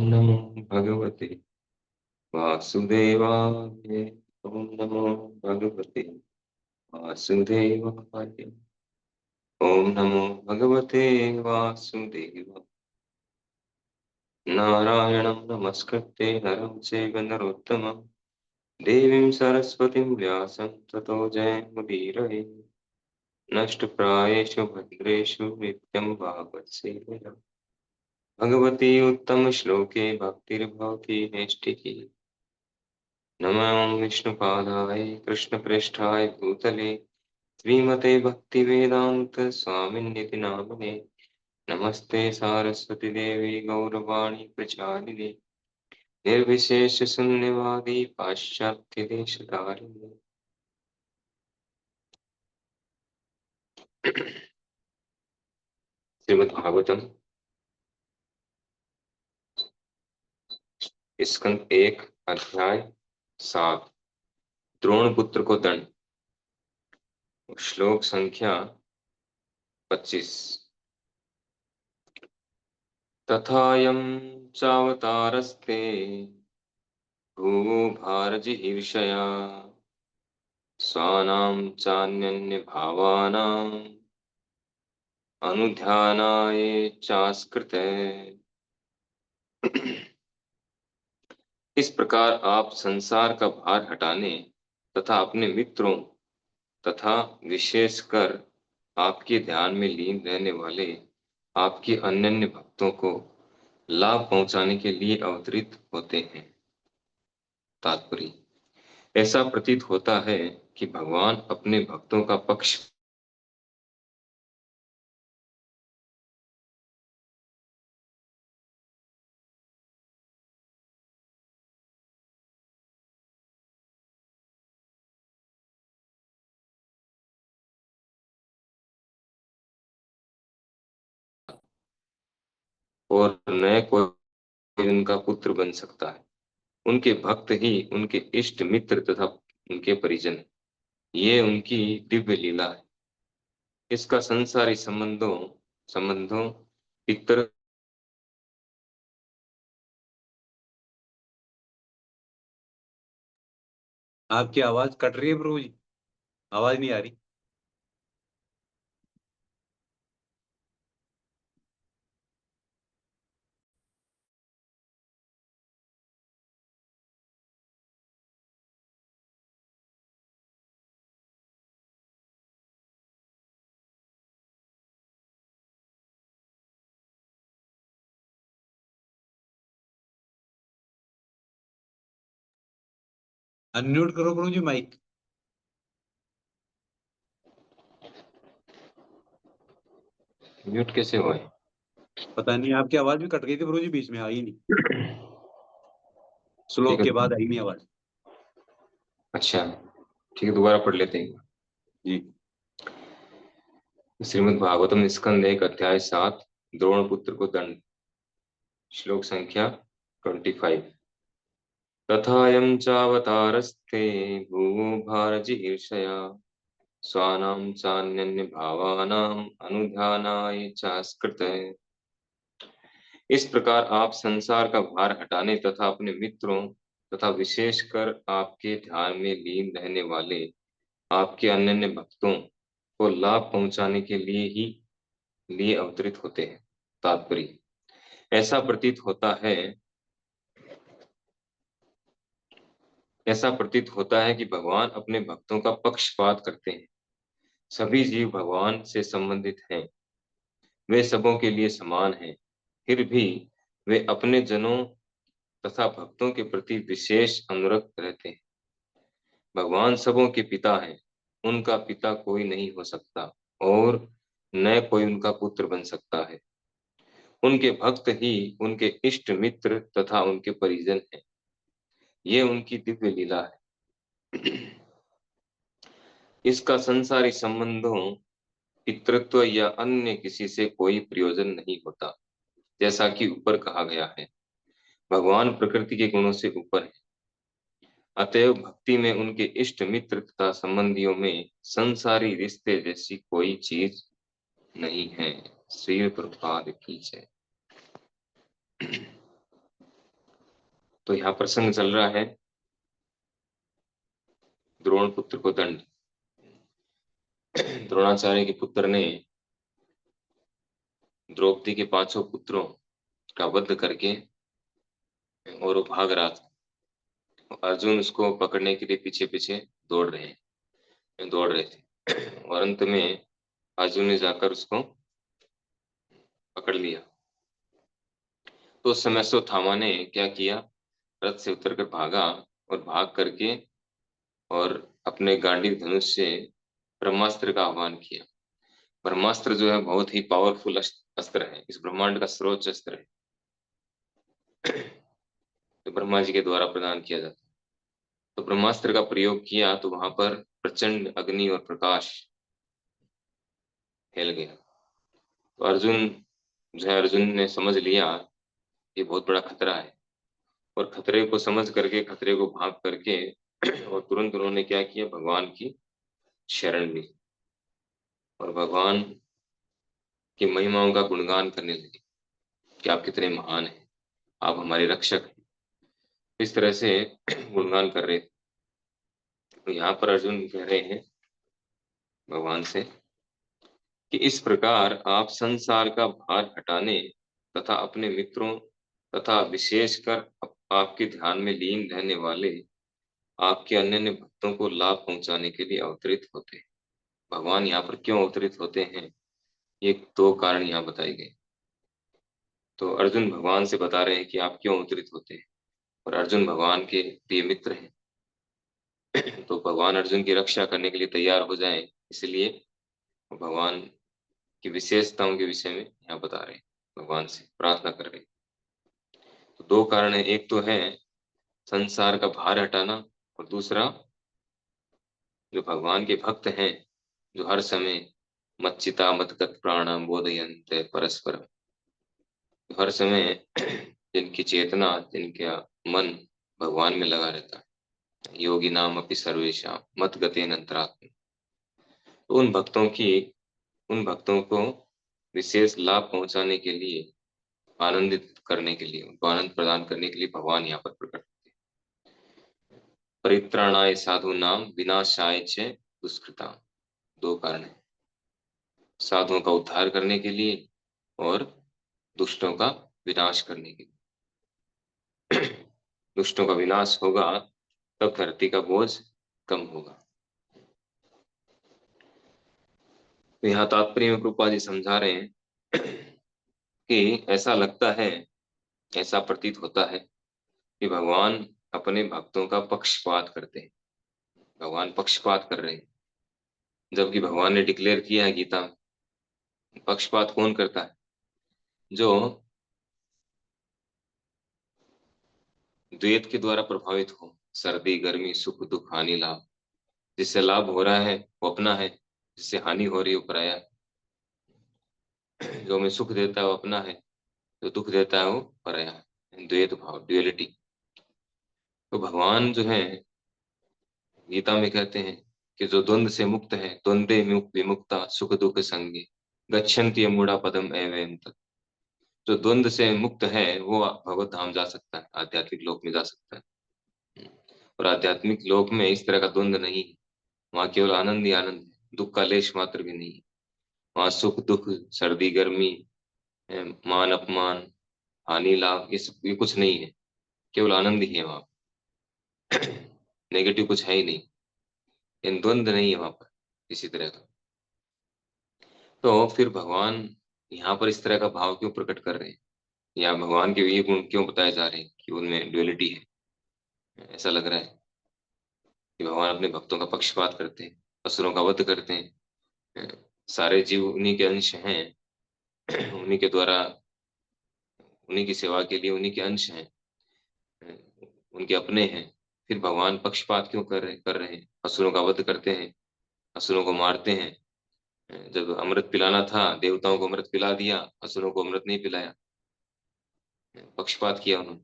ओम नमो भगवते वासुदेवाय। ओम नमो भगवते वासुदेवाय। ओम नमो भगवते वासुदेवाय। नारायणं नमस्कृत्य नरं चैव नरोत्तमं देवीं सरस्वतीं व्यासं ततो जयमुदीरये। नष्टप्रायेषु भद्रेषु नित्यं भागवत्सेवया भगवती उत्तम श्लोके भक्तिर्भवति नैष्ठिकी। नमो विष्णुपादाय कृष्णप्रेष्ठाय भूतले श्रीमते भक्तिवेदांत स्वामिन्निति नामिने। नमस्ते सारस्वती देवी गौरवाणी प्रचारिणे निर्विशेष शून्यवादी पाश्चात्य देशधारिणे। श्रीमद्भागवतम स्कंद 1 अध्याय 7 द्रोण पुत्र को दंड। श्लोक संख्या 25। तथायं चावतारस्ते भुवो भारजिहीर्षया स्वानां चान्यन्य भावानां अनुध्यानाय चास्कृते। इस प्रकार आप संसार का भार हटाने तथा अपने मित्रों तथा विशेषकर आपके ध्यान में लीन रहने वाले आपके अनन्य भक्तों को लाभ पहुंचाने के लिए अवतरित होते हैं। तात्पर्य, ऐसा प्रतीत होता है कि भगवान अपने भक्तों का पक्ष और न कोई उनका पुत्र बन सकता है। उनके भक्त ही उनके इष्ट मित्र तथा उनके परिजन हैं। ये उनकी दिव्य लीला है। इसका संसारी संबंधों संबंधों पितर आपकी आवाज कट रही है प्रभु जी, आवाज नहीं आ रही। अनम्यूट करो प्रभु जी माइक। म्यूट कैसे हुए? पता नहीं, आपकी आवाज भी कट गई थी प्रभु जी, बीच में आई नहीं, ठीक श्लोक है। के बाद आई नहीं आवाज। अच्छा, ठीक है, दोबारा पढ़ लेते हैं। जी। श्रीमद् भागवतम स्कंद 1 अध्याय 7 द्रोण पुत्र को दंड। श्लोक संख्या 25। तथायं चावतारस्ते भुवो भारजिहीर्षया स्वानां चान्यन्य भावानां अनुध्यानाय चास्कृते। इस प्रकार आप संसार का भार हटाने तथा अपने मित्रों तथा विशेषकर आपके ध्यान में लीन रहने वाले आपके अनन्य भक्तों को लाभ पहुंचाने के लिए अवतरित होते हैं। तात्पर्य, ऐसा प्रतीत होता है कि भगवान अपने भक्तों का पक्षपात करते हैं। सभी जीव भगवान से संबंधित हैं, वे सबों के लिए समान हैं। फिर भी वे अपने जनों तथा भक्तों के प्रति विशेष अनुरक्त रहते हैं। भगवान सबों के पिता हैं, उनका पिता कोई नहीं हो सकता और न कोई उनका पुत्र बन सकता है। उनके भक्त ही उनके इष्ट मित्र तथा उनके परिजन हैं। ये उनकी दिव्य लीला है। इसका संसारी संबंधों, पितृत्व या अन्य किसी से कोई प्रयोजन नहीं होता। जैसा कि ऊपर कहा गया है, भगवान प्रकृति के गुणों से ऊपर है। अतएव भक्ति में उनके इष्ट मित्र तथा संबंधियों में संसारी रिश्ते जैसी कोई चीज नहीं है। श्री प्रभुपाद की जय। तो यहाँ प्रसंग चल रहा है द्रोण पुत्र को दंड। द्रोणाचार्य के पुत्र ने द्रौपदी के 500 पुत्रों का वध करके और वो भाग रहा था। अर्जुन उसको पकड़ने के लिए पीछे पीछे दौड़ रहे थे और अंत में अर्जुन ने जाकर उसको पकड़ लिया। तो उस समय अश्वत्थामा ने क्या किया, रथ से उतरकर भागा और भाग करके और अपने गांडीव धनुष से ब्रह्मास्त्र का आह्वान किया। ब्रह्मास्त्र जो है बहुत ही पावरफुल अस्त्र है, इस ब्रह्मांड का सर्वोच्च अस्त्र है, तो ब्रह्मा जी के द्वारा प्रदान किया जाता है। तो ब्रह्मास्त्र का प्रयोग किया तो वहां पर प्रचंड अग्नि और प्रकाश फैल गया। तो अर्जुन ने समझ लिया ये बहुत बड़ा खतरा है, और खतरे को समझ करके, खतरे को भाग करके और तुरंत उन्होंने क्या किया, भगवान की शरण ली और भगवान की महिमाओं का गुणगान करने लगे कि आप कितने महान हैं, आप हमारे रक्षक हैं। इस तरह से गुणगान कर रहे थे। तो यहाँ पर अर्जुन कह रहे हैं भगवान से कि इस प्रकार आप संसार का भार हटाने तथा अपने मित्रों तथा विशेषकर आपके ध्यान में लीन रहने वाले आपके अन्य भक्तों को लाभ पहुंचाने के लिए अवतरित होते हैं। भगवान यहाँ पर क्यों अवतरित होते हैं, ये 2 कारण यहाँ बताए गए। तो अर्जुन भगवान से बता रहे हैं कि आप क्यों अवतरित होते हैं, और अर्जुन भगवान के प्रिय मित्र हैं। तो भगवान अर्जुन की रक्षा करने के लिए तैयार हो जाएं, इसलिए भगवान की विशेषताओं के विषय में यहाँ बता रहे हैं, भगवान से प्रार्थना कर रहे हैं। तो 2 कारण है, एक तो है संसार का भार हटाना, और दूसरा जो भगवान के भक्त हैं जो हर समय मच्चिता मतगत प्राणम बोधयन्ते परस्परम, हर समय जिनकी चेतना, जिनका मन भगवान में लगा रहता है, योगी नाम अपि सर्वेशा मत गतेन अंतरात्म। तो उन भक्तों को विशेष लाभ पहुंचाने के लिए, आनंदित करने के लिए, उनको आनंद प्रदान करने के लिए भगवान यहाँ पर प्रकट होते हैं। परित्राणाय साधु नाम विनाशाय च दुष्कृता, 2 कारण है, साधुओं का उद्धार करने के लिए और दुष्टों का विनाश करने के लिए। दुष्टों का विनाश होगा तब धरती का बोझ कम होगा। तो यहाँ तात्पर्य में प्रभुपाद जी समझा रहे हैं कि ऐसा लगता है, ऐसा प्रतीत होता है कि भगवान अपने भक्तों का पक्षपात करते हैं, भगवान पक्षपात कर रहे हैं, जबकि भगवान ने डिक्लेयर किया है गीता में, पक्षपात कौन करता है, जो द्वैत के द्वारा प्रभावित हो, सर्दी गर्मी सुख दुख हानि लाभ, जिससे लाभ हो रहा है वो अपना है, जिससे हानि हो रही है वो पराया है, जो हमें सुख देता है वो अपना है, जो दुख देता है वो पराया है, द्वैत भाव, ड्युअलिटी। तो भगवान जो है गीता में कहते हैं कि जो द्वंद से मुक्त है, द्वंद्वे विमुक्ता सुख दुख संगे गच्छन्ति यमूढ़ा पदम एवं तत्। जो द्वंद से मुक्त है वो भगवत धाम जा सकता है, आध्यात्मिक लोक में जा सकता है। और आध्यात्मिक लोक में इस तरह का द्वंद नहीं है, वहाँ केवल आनंद ही आनंद है, दुख का लेश मात्र भी नहीं है। वहाँ सुख दुख, सर्दी गर्मी, मान अपमान, हानि लाभ, ये कुछ नहीं है, केवल आनंद ही है वहाँ। नेगेटिव कुछ है ही नहीं, इन द्वंद नहीं है वहां पर किसी तरह का। तो फिर भगवान यहाँ पर इस तरह का भाव क्यों प्रकट कर रहे हैं, या भगवान के ये गुण क्यों बताए जा रहे हैं कि उनमें ड्युअलिटी है। ऐसा लग रहा है कि भगवान अपने भक्तों का पक्षपात करते हैं, असुरों का वध करते हैं, सारे जीव उन्हीं के अंश हैं, उन्हीं के द्वारा, उन्हीं की सेवा के लिए उन्हीं के अंश हैं, उनके अपने हैं। फिर भगवान पक्षपात क्यों कर रहे हैं, असुरों का वध करते हैं, असुरों को मारते हैं। जब अमृत पिलाना था, देवताओं को अमृत पिला दिया, असुरों को अमृत नहीं पिलाया, पक्षपात किया उन्होंने।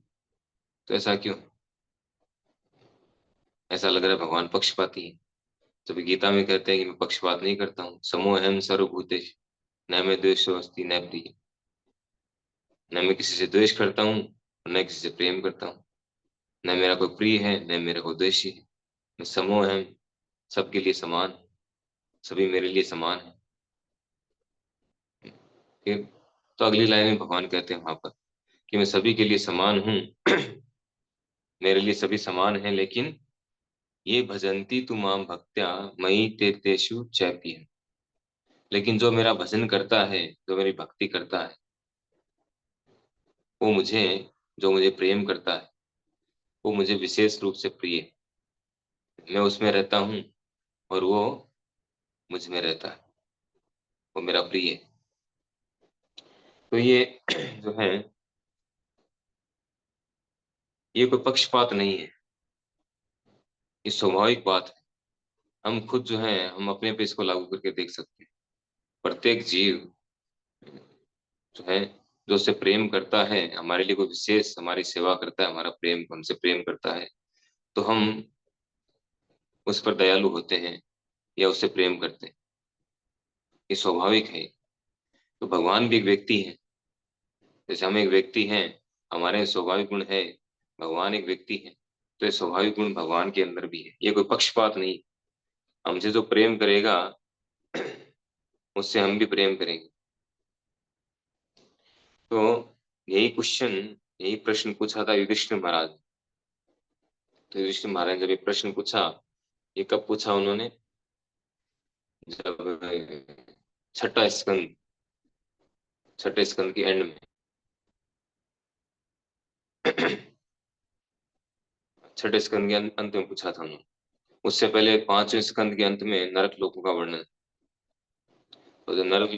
तो ऐसा क्यों, ऐसा लग रहा है भगवान पक्षपाती है, जब गीता में कहते हैं कि मैं पक्षपात नहीं करता हूँ, समोहम सर्वभूतेषु न मैं द्वेषो अस्ति न प्रिय, न मैं किसी से द्वेष करता हूँ और न किसी से प्रेम करता हूँ। न मेरा कोई प्रिय है न मेरा कोई द्वेषी है। मैं समोह है, सबके लिए समान, सभी मेरे लिए समान है। फिर तो अगली लाइन में भगवान कहते हैं वहां पर कि मैं सभी के लिए समान हूँ। मेरे लिए सभी समान हैं, लेकिन ये भजंती तु माम भक्त्या मयि ते तेषु चैप्य। लेकिन जो मेरा भजन करता है, जो मेरी भक्ति करता है, वो मुझे, जो मुझे प्रेम करता है, वो मुझे विशेष रूप से प्रिय है। मैं उसमें रहता हूँ और वो मुझ में रहता है, वो मेरा प्रिय है। तो ये जो है, ये कोई पक्षपात नहीं है, ये स्वाभाविक बात है। हम खुद जो है, हम अपने पे इसको लागू करके देख सकते हैं। प्रत्येक जीव जो है, जो उससे प्रेम करता है, हमारे लिए कोई विशेष हमारी सेवा करता है, हमारा प्रेम हमसे प्रेम करता है, तो हम उस पर दयालु होते हैं या उससे प्रेम करते हैं। ये स्वाभाविक है। तो भगवान भी एक व्यक्ति है। जैसे हम एक व्यक्ति हैं, हमारे स्वाभाविक गुण है, भगवान एक व्यक्ति है, तो ये स्वाभाविक गुण भगवान के अंदर भी है। ये कोई पक्षपात नहीं। हमसे जो प्रेम करेगा, उससे हम भी प्रेम करेंगे। तो यही क्वेश्चन, यही प्रश्न पूछा था युधिष्ठिर महाराज। तो युधिष्ठिर महाराज ने जब ये प्रश्न पूछा, ये कब पूछा उन्होंने? जब छठा स्कंद, छठे स्कंद की एंड में। छठे स्कंद के अंत में पूछा था उन्होंने। उससे पहले पांचवें स्कंद के अंत में नरक लोकों का वर्णन। तो जब नरक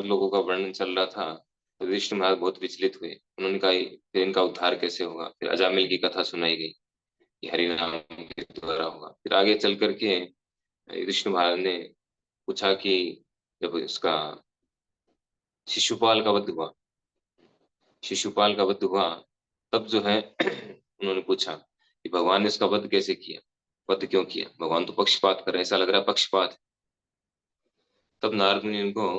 लोकों का वर्णन चल रहा था, तो युधिष्ठिर महाराज बहुत विचलित हुए। उन्होंने कहा फिर इनका उद्धार कैसे होगा? फिर अजामिल की कथा सुनाई गई कि हरि नाम के द्वारा होगा। फिर आगे चल करके युधिष्ठिर महाराज ने पूछा कि जब उसका शिशुपाल का वध हुआ, शिशुपाल का वध हुआ, तब जो है उन्होंने पूछा कि भगवान ने इसका वध कैसे किया, वध क्यों किया? भगवान तो पक्षपात कर रहे हैं, ऐसा लग रहा है पक्षपात है। तब नारद मुनि उनको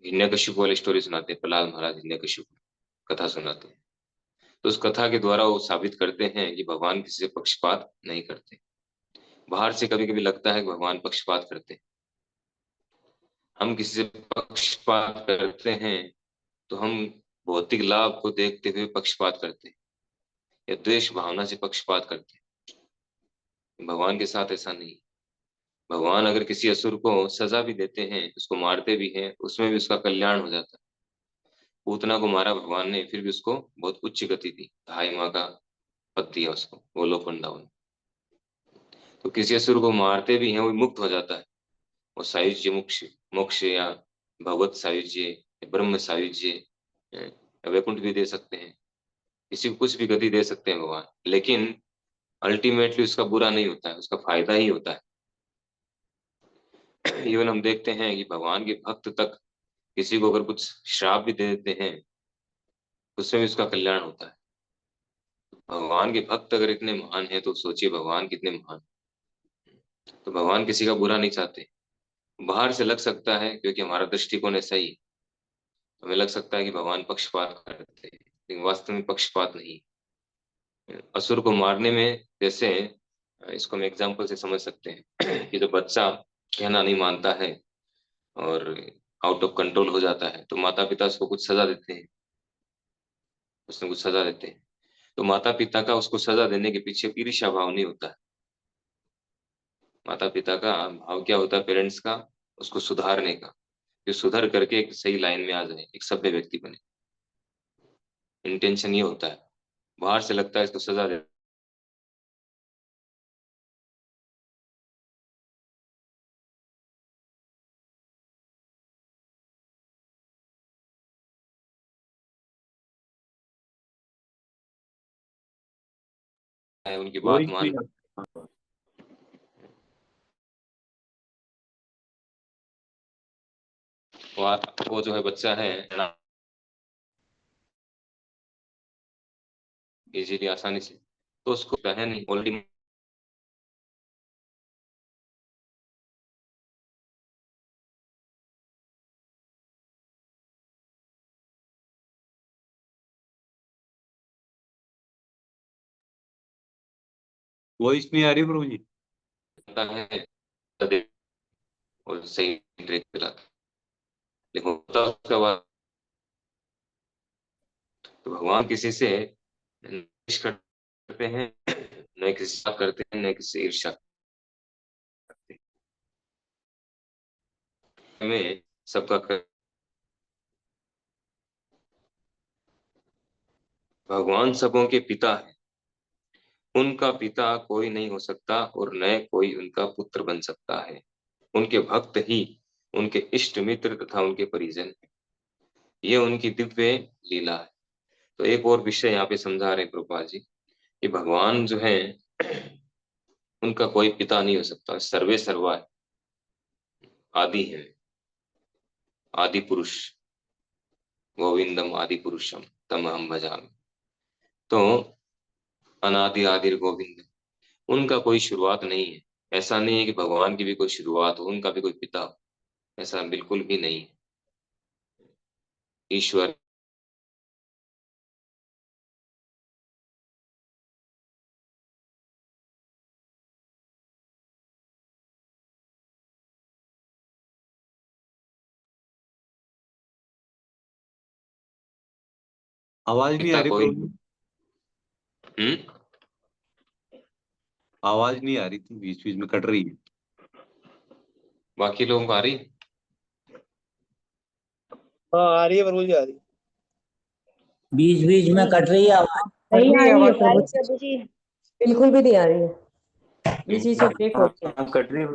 हिरण्यकशिपु वाली स्टोरी सुनाते हैं, प्रहलाद महाराज हिरण्यकशिपु कथा सुनाते हैं। तो उस कथा के द्वारा वो साबित करते हैं कि भगवान किसी से पक्षपात नहीं करते। बाहर से कभी कभी लगता है कि भगवान पक्षपात करते हैं। हम किसी से पक्षपात करते हैं तो हम भौतिक लाभ को देखते हुए पक्षपात करते हैं, या द्वेष भावना से पक्षपात करते हैं। भगवान के साथ ऐसा नहीं। भगवान अगर किसी असुर को सजा भी देते हैं, उसको मारते भी हैं, उसमें भी उसका कल्याण हो जाता है। पूतना को मारा भगवान ने, फिर भी उसको बहुत उच्च गति दी, ढाई माँ का पद दिया उसको गोलोक वृंदावन। तो किसी असुर को मारते भी हैं, वो मुक्त हो जाता है। वो सायुज्य मोक्ष, मोक्ष या भगवत सायुज्य या ब्रह्म सायुज्य या वैकुंठ भी दे सकते हैं। किसी को कुछ भी गति दे सकते हैं भगवान, लेकिन अल्टीमेटली उसका बुरा नहीं होता है, उसका फायदा ही होता है। इवन हम देखते हैं कि भगवान के भक्त तक किसी को अगर कुछ श्राप भी दे देते हैं, उसमें भी उसका कल्याण होता है। भगवान के भक्त अगर इतने महान हैं, तो सोचिए भगवान कितने महान। तो भगवान किसी का बुरा नहीं चाहते। बाहर से लग सकता है, क्योंकि हमारा दृष्टिकोण ऐसा ही, हमें लग सकता है कि भगवान पक्षपात करते हैं, लेकिन वास्तव में पक्षपात नहीं। असुर को मारने में जैसे, इसको हम एग्जाम्पल से समझ सकते हैं कि जब बच्चा कहना नहीं मानता है और आउट ऑफ कंट्रोल हो जाता है, तो माता पिता उसको कुछ सजा देते हैं, उसने कुछ सजा देते हैं। तो माता पिता का उसको सजा देने के पीछे ईर्ष्या भाव नहीं होता है। माता पिता का भाव क्या होता है, पेरेंट्स का, उसको सुधारने का, जो सुधर करके एक सही लाइन में आ जाए, एक सभ्य व्यक्ति बने। इंटेंशन ये होता है। बाहर से लगता है इसको सजा दे, उनकी वही बात मान। चीज। वो जो है बच्चा है इजीली, आसानी से, तो उसको है नहीं ऑलरेडी। वॉइस नहीं आ रही प्रभु जी। होता है सदैव और सही ट्रैक पे रहता है। लेकिन होता उसका बाद तो भगवान किसी से निष करते हैं, न किसी से बात करते हैं, न किसी से ईर्ष्या करते हैं। हमें सबका भगवान सबों के पिता है। उनका पिता कोई नहीं हो सकता और न कोई उनका पुत्र बन सकता है। उनके भक्त ही उनके इष्ट मित्र तथा उनके परिजन हैं। ये उनकी दिव्य लीला है। तो एक और विषय यहाँ पे समझा रहे हैं प्रभुपाद जी कि भगवान जो है उनका कोई पिता नहीं हो सकता, सर्वे सर्वा है, आदि है, आदि पुरुष, गोविंदम आदि पुरुषम तम हम भजामि। तो अनादि आदिर गोविंद, उनका कोई शुरुआत नहीं है। ऐसा नहीं है कि भगवान की भी कोई शुरुआत हो, उनका भी कोई पिता हो, ऐसा बिल्कुल भी नहीं है। ईश्वर आवाज नहीं आ पिता रही कोई प्रभु नहीं। जी। हम्म। आवाज नहीं आ रही थी, बीच बीच में कट रही है। बाकी लोगों को आ रही। हाँ आ रही है प्रभु जी, आ रही बीच बीच में नहीं, कट रही है आवाज। कट नहीं रही आ है रही है आवाज प्रभु प्रभु जी। प्रभु जी। बिल्कुल भी नहीं आ रही है, बीच बीच में ब्रेक हो हाँ रही है। हाँ, कट रही है।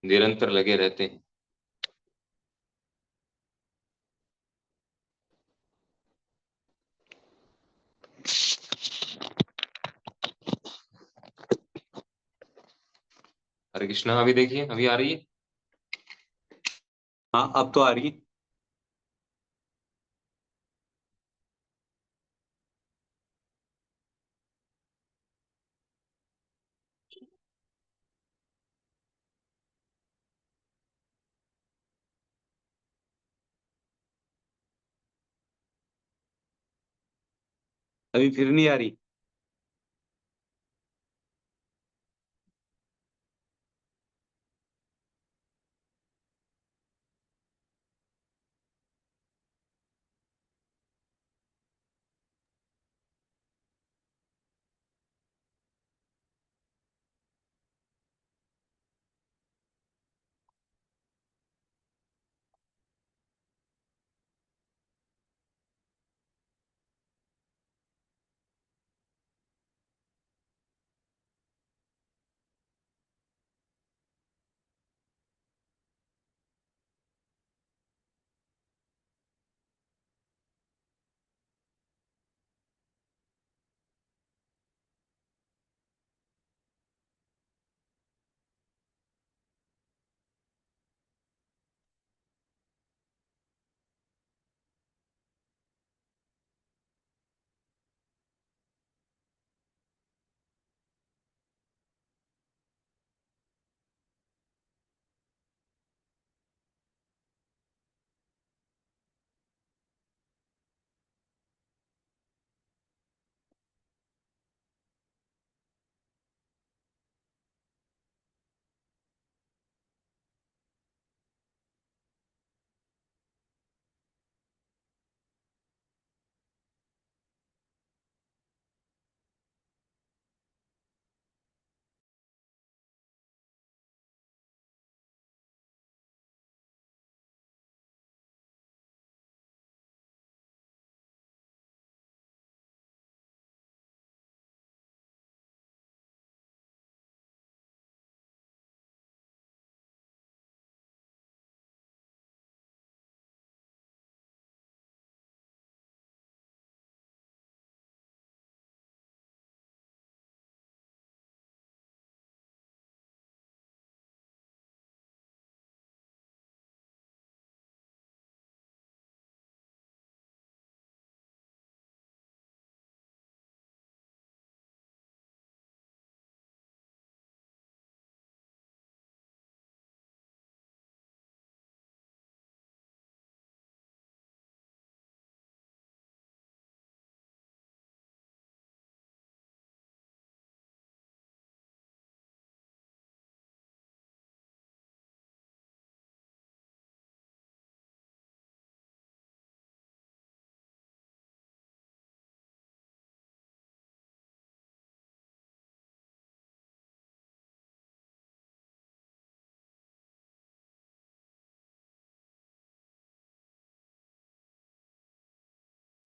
निरंतर लगे रहते हैं। हरे कृष्णा, अभी देखिए अभी आ रही है। हाँ अब तो आ रही है। अभी फिर नहीं आ रही।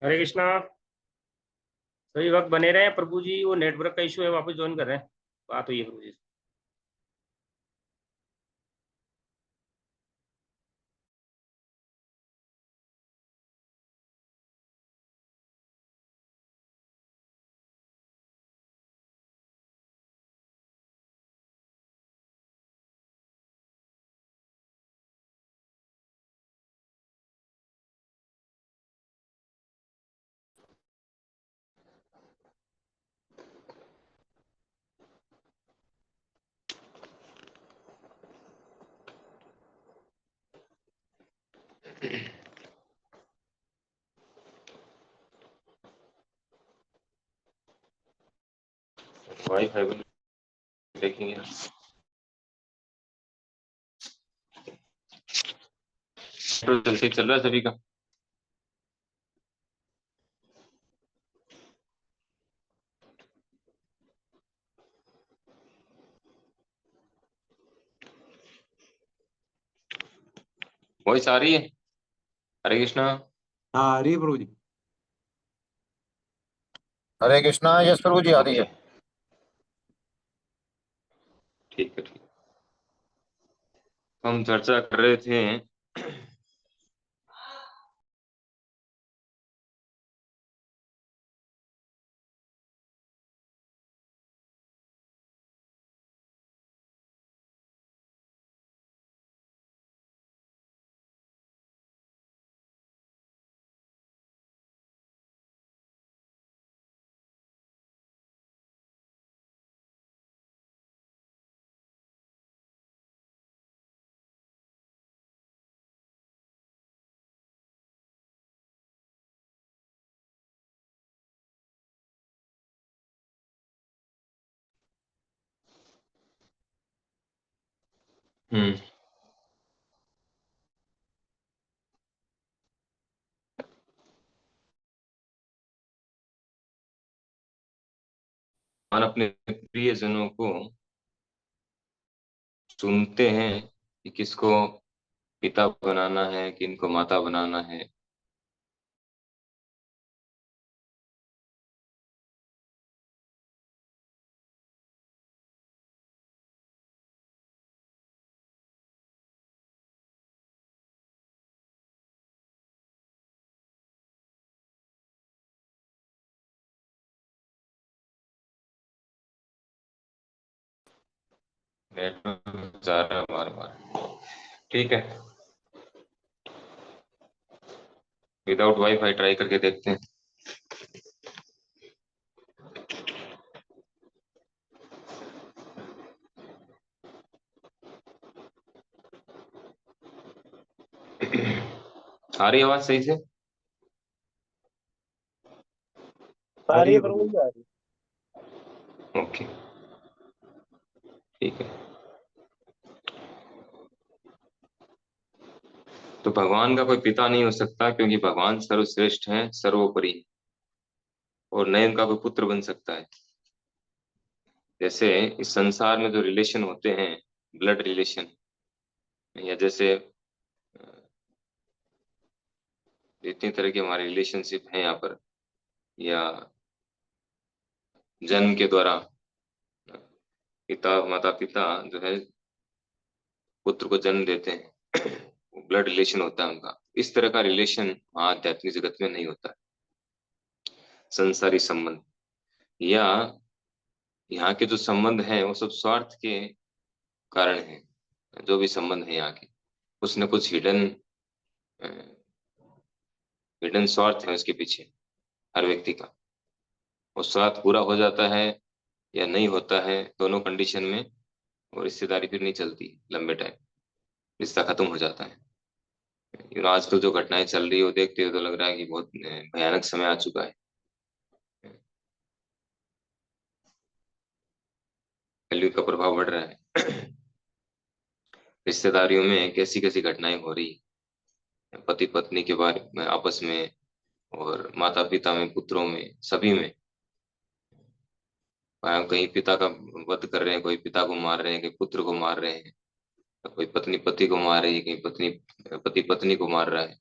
हरे कृष्णा। सभी वक्त बने रहे प्रभु जी, वो नेटवर्क का इशू है, वापस ज्वाइन कर रहे हैं। बात हुई है प्रभु जी। वाईफाई देखेंगे। तो जल्दी चल रहा है सभी का। वॉइस आ रही है? हरे कृष्णा। हाँ आ रही है प्रभु जी। हरे कृष्णा। यस प्रभु जी, आ रही है। ठीक है, ठीक। हम चर्चा कर रहे थे और अपने प्रियजनों को चुनते हैं कि किसको पिता बनाना है, किनको माता बनाना है। नेटवर्क जा रहा है बार बार। ठीक है, विदाउट वाईफाई ट्राई करके देखते हैं। आ रही आवाज सही से? आ रही है प्रभु जी, आ रही है। ओके, ठीक है। तो भगवान का कोई पिता नहीं हो सकता, क्योंकि भगवान सर्वश्रेष्ठ हैं, सर्वोपरि। और न उनका कोई पुत्र बन सकता है। जैसे इस संसार में जो रिलेशन होते हैं, ब्लड रिलेशन, या जैसे जितनी तरह के हमारे रिलेशनशिप हैं यहाँ पर, या जन्म के द्वारा पिता माता पिता जो है पुत्र को जन्म देते हैं, वो ब्लड रिलेशन होता है उनका। इस तरह का रिलेशन आध्यात्मिक जगत में नहीं होता। संसारी संबंध या यहाँ के जो संबंध हैं वो सब स्वार्थ के कारण हैं। जो भी संबंध है यहाँ के, कुछ न कुछ हिडन हिडन स्वार्थ है उसके पीछे हर व्यक्ति का। वो स्वार्थ पूरा हो जाता है या नहीं होता है, दोनों कंडीशन में और रिश्तेदारी फिर नहीं चलती लंबे टाइम, रिश्ता खत्म हो जाता है। आजकल जो घटनाएं चल रही है वो देखते हुए तो लग रहा है कि बहुत भयानक समय आ चुका है। कलयुग का प्रभाव बढ़ रहा है। रिश्तेदारियों में कैसी कैसी घटनाएं हो रही है, पति पत्नी के बारे में आपस में, और माता पिता में, पुत्रों में, सभी में। कहीं पिता का वध कर रहे हैं, कोई पिता को मार रहे हैं, कहीं पुत्र को मार रहे हैं, कोई पत्नी पति को मार रही है, कहीं पत्नी पति पत्नी को मार रहा है।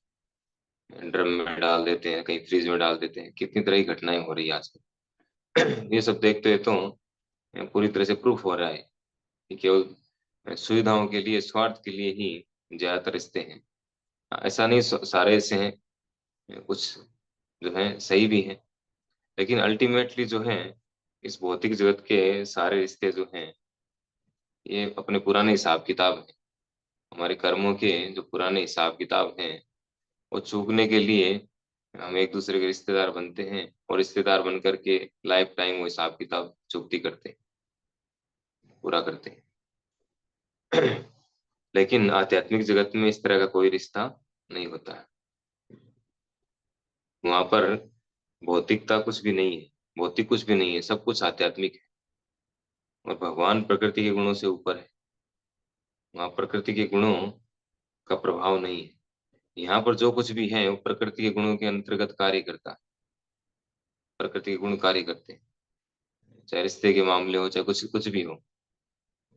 ड्रम में डाल देते हैं, कहीं फ्रिज में डाल देते हैं, कितनी तरह की घटनाएं हो रही है आजकल। ये सब देखते हैं तो पूरी तरह से प्रूफ हो रहा है कि केवल सुविधाओं के लिए, स्वार्थ के लिए ही ज्यादातर रिश्ते हैं। ऐसा नहीं सारे ऐसे हैं, कुछ जो है सही भी हैं, लेकिन अल्टीमेटली जो है इस भौतिक जगत के सारे रिश्ते जो हैं ये अपने पुराने हिसाब किताब हैं। हमारे कर्मों के जो पुराने हिसाब किताब हैं वो चूकने के लिए हम एक दूसरे के रिश्तेदार बनते हैं, और रिश्तेदार बन करके लाइफ टाइम वो हिसाब किताब चुकती करते हैं, पूरा करते हैं। लेकिन आध्यात्मिक जगत में इस तरह का कोई रिश्ता नहीं होता है। वहां पर भौतिकता कुछ भी नहीं है, भौतिक कुछ भी नहीं है, सब कुछ आध्यात्मिक है। और भगवान प्रकृति के गुणों से ऊपर है। वहां प्रकृति के गुणों का प्रभाव नहीं है। यहाँ पर जो कुछ भी है वो प्रकृति के गुणों के अंतर्गत कार्य करता है। प्रकृति के गुण कार्य करते हैं, चाहे रिश्ते के मामले हो, चाहे कुछ कुछ भी हो,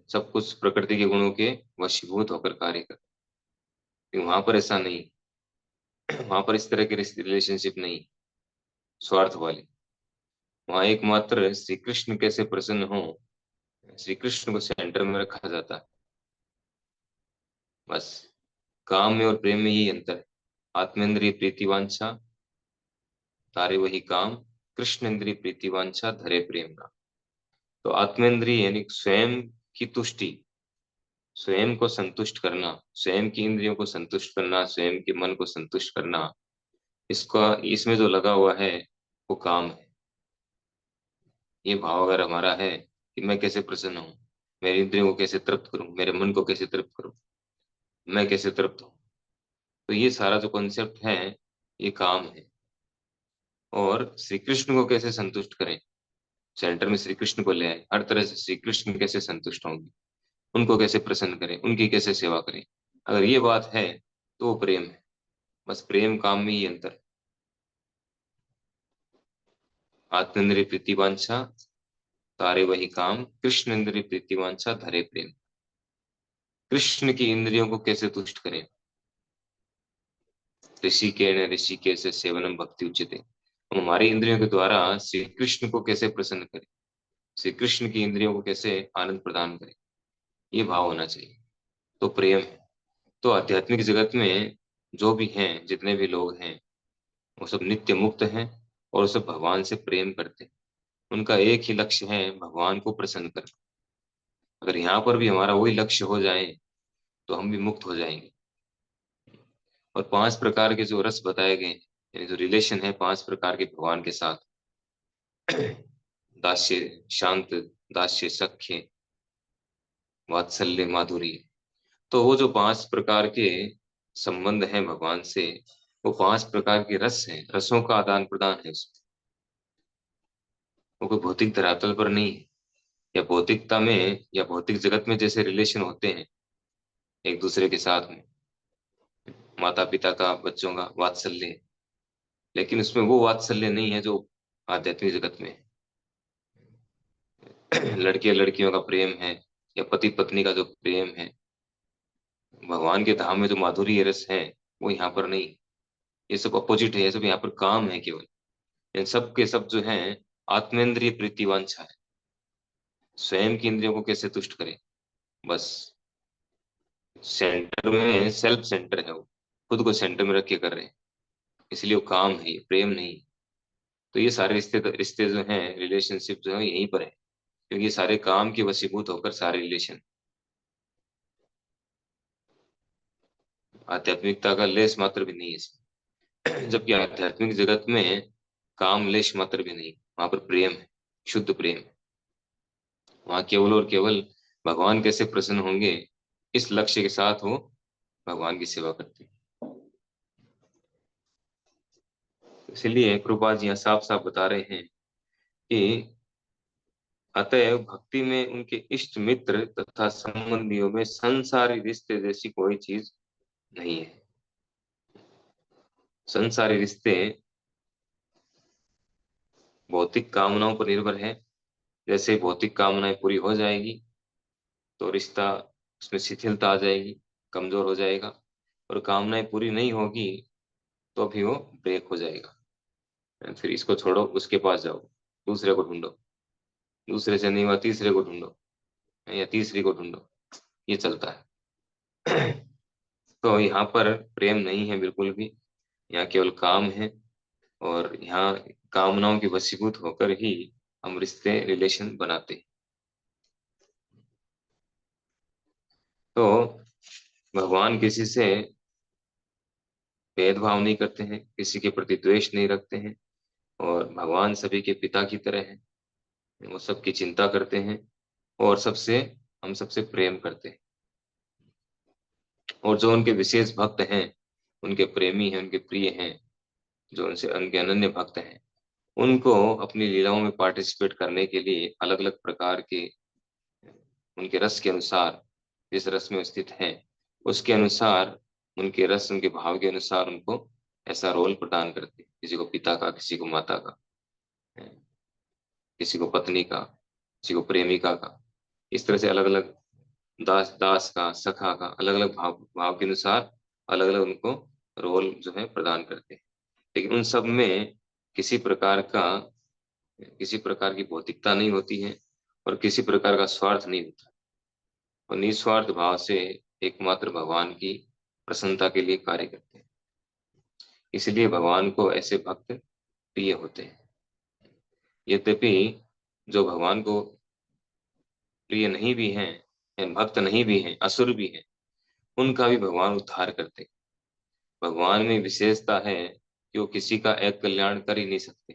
सब कुछ प्रकृति के गुणों के वशीभूत होकर कार्य करते हैं। वहां पर ऐसा नहीं, वहां पर इस तरह के रिलेशनशिप नहीं, स्वार्थ वाले। वहां एकमात्र श्री कृष्ण कैसे प्रसन्न हो, श्री कृष्ण को सेंटर में रखा जाता है। बस काम में और प्रेम में ही अंतर है। आत्मेंद्रिय प्रीति वांछा तारे वही काम, कृष्ण इंद्रिय प्रीति वांछा धरे प्रेम नाम। तो आत्मेंद्रिय यानी स्वयं की तुष्टि, स्वयं को संतुष्ट करना, स्वयं की इंद्रियों को संतुष्ट करना, स्वयं के मन को संतुष्ट करना, इसका इसमें जो लगा हुआ है वो काम है। ये भाव अगर हमारा है कि मैं कैसे प्रसन्न हूँ, मेरी इंद्रियों को कैसे तृप्त करूं, मेरे मन को कैसे तृप्त करूं, मैं कैसे तृप्त हूँ, तो ये सारा जो कॉन्सेप्ट है ये काम है। और श्री कृष्ण को कैसे संतुष्ट करें, सेंटर में श्री कृष्ण को ले आए, हर तरह से श्री कृष्ण कैसे संतुष्ट होंगे, उनको कैसे प्रसन्न करें, उनकी कैसे सेवा करें, अगर ये बात है तो वो प्रेम है। बस प्रेम काम में ही अंतर है। आत्मेंद्रिय प्रीतिवांछा तारे वही काम, कृष्ण इंद्रिय प्रीतिवांछा धरे प्रेम। कृष्ण की इंद्रियों को कैसे तुष्ट करें, ऋषि के से सेवनम भक्ति उचिते। हम हमारी इंद्रियों के द्वारा श्री कृष्ण को कैसे प्रसन्न करें, श्री कृष्ण की इंद्रियों को कैसे आनंद प्रदान करें, ये भाव होना चाहिए, तो प्रेम है। तो आध्यात्मिक जगत में जो भी हैं, जितने भी लोग हैं, वो सब नित्य मुक्त हैं और वो सब भगवान से प्रेम करते हैं। उनका एक ही लक्ष्य है, भगवान को प्रसन्न करना। अगर यहाँ पर भी हमारा वही लक्ष्य हो जाए तो हम भी मुक्त हो जाएंगे। और 5 प्रकार के जो रस बताए गए, यानी जो रिलेशन है 5 प्रकार के भगवान के साथ, दास्य, शांत, दास्य, सख्य, वात्सल्य, माधुर्य, तो वो जो 5 प्रकार के संबंध हैं भगवान से, वो 5 प्रकार के रस हैं, रसों का आदान प्रदान है उसमें। वो कोई भौतिक धरातल पर नहीं है, या भौतिकता में या भौतिक जगत में जैसे रिलेशन होते हैं एक दूसरे के साथ में, माता पिता का बच्चों का वात्सल्य है, लेकिन उसमें वो वात्सल्य नहीं है जो आध्यात्मिक जगत में है। लड़के लड़कियों का प्रेम है, या पति पत्नी का जो प्रेम है, भगवान के धाम में जो माधुर्य रस है, वो यहाँ पर नहीं। ये सब अपोजिट है, ये सब यहाँ पर काम है केवल। इन सब के सब जो है आत्मेंद्रिय प्रीतिवांछा है, स्वयं की इंद्रियों को कैसे तुष्ट करे। बस सेंटर में सेल्फ सेंटर है, वो खुद को सेंटर में रख के कर रहे हैं, इसलिए वो काम है, ये प्रेम नहीं। तो ये सारे रिश्ते रिश्ते जो हैं, रिलेशनशिप जो है यहीं पर है, क्योंकि ये सारे काम के वशीभूत होकर सारे रिलेशन, आध्यात्मिकता का लेस मात्र भी नहीं है इसमें। जबकि आध्यात्मिक जगत में काम लेश मात्र भी नहीं, वहां पर प्रेम है, शुद्ध प्रेम है। वहां केवल और केवल भगवान कैसे प्रसन्न होंगे, इस लक्ष्य के साथ वो भगवान की सेवा करते हैं। इसलिए प्रभुपाद जी यहाँ साफ साफ बता रहे हैं कि अतएव भक्ति में उनके इष्ट मित्र तथा संबंधियों में संसारी रिश्ते जैसी कोई चीज नहीं है। संसारी रिश्ते भौतिक कामनाओं पर निर्भर है। जैसे भौतिक कामनाएं पूरी हो जाएगी तो रिश्ता, उसमें शिथिलता आ जाएगी, कमजोर हो जाएगा। और कामनाएं पूरी नहीं होगी तो भी वो ब्रेक हो जाएगा। फिर इसको छोड़ो, उसके पास जाओ, दूसरे को ढूंढो, दूसरे से नहीं हुआ तीसरे को ढूंढो, या तीसरी को ढूंढो, ये चलता है। तो यहाँ पर प्रेम नहीं है बिल्कुल भी, यहाँ केवल काम है। और यहाँ कामनाओं के वशीभूत होकर ही हम रिश्ते रिलेशन बनाते हैं। तो भगवान किसी से भेदभाव नहीं करते हैं, किसी के प्रति द्वेष नहीं रखते हैं, और भगवान सभी के पिता की तरह हैं। वो सबकी चिंता करते हैं और सबसे हम सबसे प्रेम करते हैं। और जो उनके विशेष भक्त हैं, उनके प्रेमी हैं, उनके प्रिय हैं, जो उनसे उनके अनन्य भक्त हैं, उनको अपनी लीलाओं में पार्टिसिपेट करने के लिए अलग अलग प्रकार के, उनके रस के अनुसार, जिस रस में स्थित हैं उसके अनुसार, उनके रस उनके भाव के अनुसार उनको ऐसा रोल प्रदान करते हैं। किसी को पिता का, किसी को माता का, किसी को पत्नी का, किसी को प्रेमिका का, इस तरह से अलग अलग, दास दास का, सखा का, अलग अलग भाव भाव के अनुसार अलग अलग उनको रोल जो है प्रदान करते हैं। लेकिन उन सब में किसी प्रकार का, किसी प्रकार की भौतिकता नहीं होती है, और किसी प्रकार का स्वार्थ नहीं होता, और निस्वार्थ भाव से एकमात्र भगवान की प्रसन्नता के लिए कार्य करते हैं। इसलिए भगवान को ऐसे भक्त प्रिय होते हैं। यद्यपि जो भगवान को प्रिय नहीं भी हैं, या भक्त नहीं भी हैं, असुर भी हैं, उनका भी भगवान उद्धार करते हैं। भगवान में विशेषता है कि वो किसी का एक कल्याण कर ही नहीं सकते,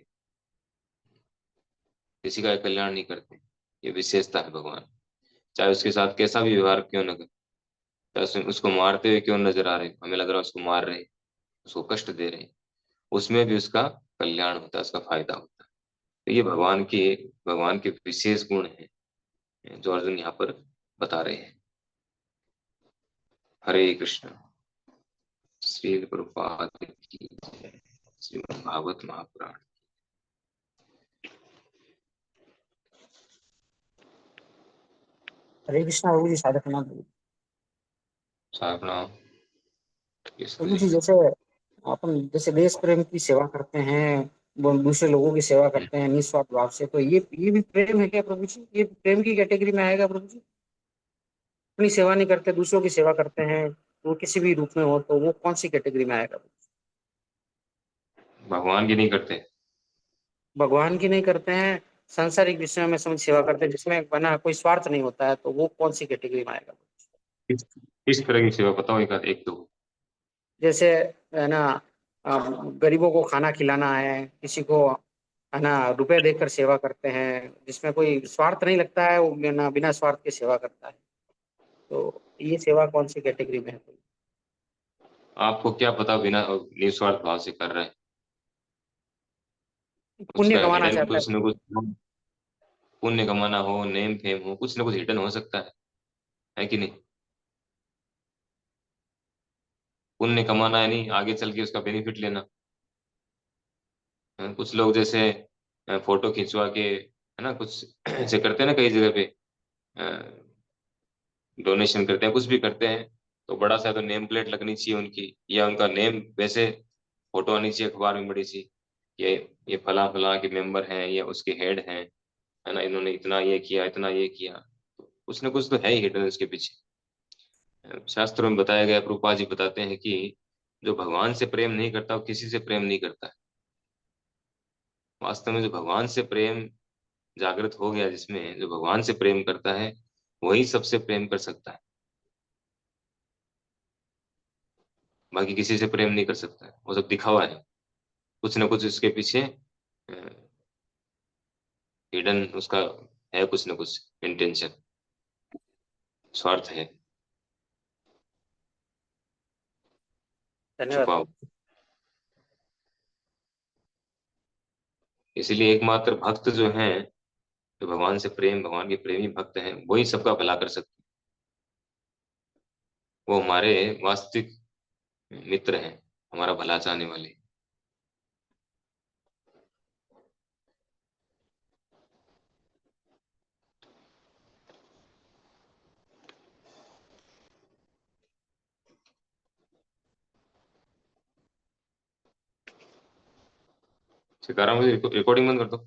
किसी का एक कल्याण नहीं करते। ये विशेषता है भगवान, चाहे उसके साथ कैसा भी व्यवहार क्यों न करे, चाहे उसको मारते हुए क्यों नजर आ रहे, हमें लग रहा है उसको मार रहे, उसको कष्ट दे रहे, उसमें भी उसका कल्याण होता है, उसका फायदा होता है। तो ये भगवान के विशेष गुण हैं जो अर्जुन यहाँ पर बता रहे हैं। हरे कृष्ण। श्री प्रभुपाद की जय। श्रीमद् भागवत महापुराण। हरे कृष्णा प्रभु जी, साधक नाम प्रभु साधना जी। जैसे अपन जैसे देश प्रेम की सेवा करते हैं, वो दूसरे लोगों की सेवा करते हैं निस्वार्थ भाव से, तो ये भी प्रेम है क्या प्रभु जी? ये प्रेम की कैटेगरी में आएगा प्रभु जी? अपनी सेवा नहीं करते, दूसरों की सेवा करते हैं, वो किसी भी रूप में हो, तो वो कौन सी कैटेगरी में आएगा? भगवान की नहीं करते। भगवान की नहीं करते हैं, सांसारिक विषयों में समझ सेवा करते हैं, जिसमें बना कोई स्वार्थ नहीं होता है, तो वो कौन सी कैटेगरी में आएगा? किस किस तरह की सेवा बताओ, एक दो। जैसे है ना, गरीबों को खाना खिलाना है, किसी को है ना रुपए देकर सेवा करते हैं, जिसमें कोई स्वार्थ नहीं लगता है, वो बिना स्वार्थ के सेवा करता है, तो ये सेवा कौन सी कैटेगरी में है? आपको क्या पता बिना निस्वार्थ भाव से कर रहे हैं? पुण्य उसका कमाना हिडन चाहता है। कुछ न कुछ, पुण्य कमाना हो, नेम फेम हो, कुछ न कुछ हिडन हो सकता है कि नहीं? पुण्य कमाना है नहीं, आगे चल के उसका बेनिफिट लेना। कुछ लोग जैसे फोटो खिंचवा के, है ना, कुछ ऐसे करते हैं ना, कई जगह पे डोनेशन करते हैं, कुछ भी करते हैं, तो बड़ा सा तो नेम प्लेट लगनी चाहिए उनकी, या उनका नेम वैसे फोटो आनी चाहिए अखबार में बड़ी सी, ये ये फला फला के मेंबर हैं या उसके हेड हैं, है ना, इन्होंने इतना ये किया, इतना ये किया। तो कुछ ना कुछ तो है ही हिडन उसके पीछे। शास्त्रों में बताया गया, प्रभुपाद जी बताते हैं कि जो भगवान से प्रेम नहीं करता वो किसी से प्रेम नहीं करता है। वास्तव में जो भगवान से प्रेम जागृत हो गया, जिसमें जो भगवान से प्रेम करता है, वही सबसे प्रेम कर सकता है, बाकी किसी से प्रेम नहीं कर सकता है। वो सब दिखावा है, कुछ ना कुछ उसके पीछे हिडन उसका है, कुछ ना कुछ इंटेंशन, स्वार्थ है धन्यवाद छुपा हुआ। प्रभु। इसीलिए एकमात्र भक्त जो हैं, जो भगवान से प्रेम, भगवान के प्रेमी भक्त हैं, वही सबका भला कर सकते हैं। वो हमारे वास्तविक मित्र हैं, हमारा भला चाहने वाले। सितारा मुझे रिकॉर्डिंग बंद कर दो।